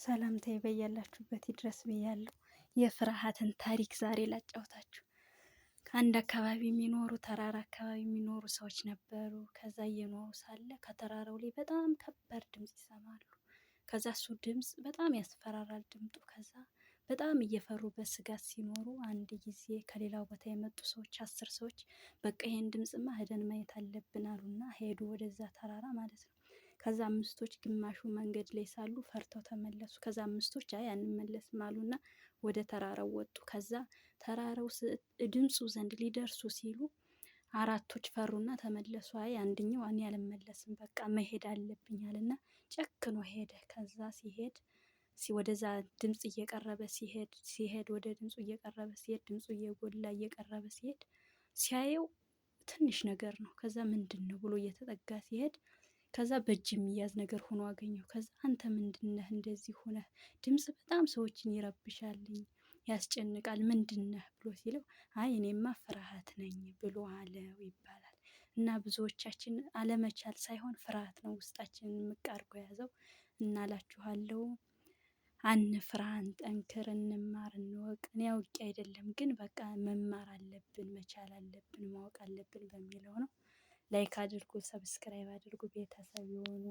ሰላምታዬ በያላችሁበት ይድረስ ብያለሁ። የፍርሃትን ታሪክ ዛሬ ላጫውታችሁ። ከአንድ አካባቢ የሚኖሩ ተራራ አካባቢ የሚኖሩ ሰዎች ነበሩ። ከዛ እየኖሩ ሳለ ከተራራው ላይ በጣም ከባድ ድምፅ ይሰማሉ። ከዛ እሱ ድምፅ በጣም ያስፈራራል ድምጡ። ከዛ በጣም እየፈሩ በስጋት ሲኖሩ አንድ ጊዜ ከሌላው ቦታ የመጡ ሰዎች 10 ሰዎች በቃ ይሄን ድምፅማ ሄደን ማየት አለብን አሉና ሄዱ ወደዛ ተራራ ማለት ነው። ከዛ አምስቶች ግማሹ መንገድ ላይ ሳሉ ፈርተው ተመለሱ። ከዛ አምስቶች አይ አንመለስም አሉና ወደ ተራራው ወጡ። ከዛ ተራራው ድምፁ ዘንድ ሊደርሱ ሲሉ አራቶች ፈሩና ተመለሱ። አይ አንደኛው እኔ አልመለስም በቃ መሄድ አለብኝ አለና ጨክኖ ሄደ። ከዛ ሲሄድ ወደዛ ድምፅ እየቀረበ ሲሄድ ወደ ድምፁ እየቀረበ ሲሄድ ድምፁ እየጎላ እየቀረበ ሲሄድ ሲያየው ትንሽ ነገር ነው። ከዛ ምንድነው ብሎ እየተጠጋ ሲሄድ ከዛ በእጅ የሚያዝ ነገር ሆኖ አገኘው። ከዛ አንተ ምንድነህ እንደዚህ ሆነህ? ድምፅ በጣም ሰዎችን ይረብሻልኝ ያስጨንቃል ምንድነህ ብሎ ሲለው አይ እኔማ ፍርሃት ነኝ ብሎ አለው ይባላል። እና ብዙዎቻችን አለመቻል ሳይሆን ፍርሃት ነው ውስጣችንን ምቅ አድርጎ የያዘው። እናላችኋለሁ አንፍራ፣ እንጠንክር፣ እንማር፣ እንወቅ። እኔ አውቄ አይደለም ግን በቃ መማር አለብን፣ መቻል አለብን፣ ማወቅ አለብን በሚለው ነው። ላይክ አድርጉ፣ ሰብስክራይብ አድርጉ፣ ቤተሰብ ይሁኑ።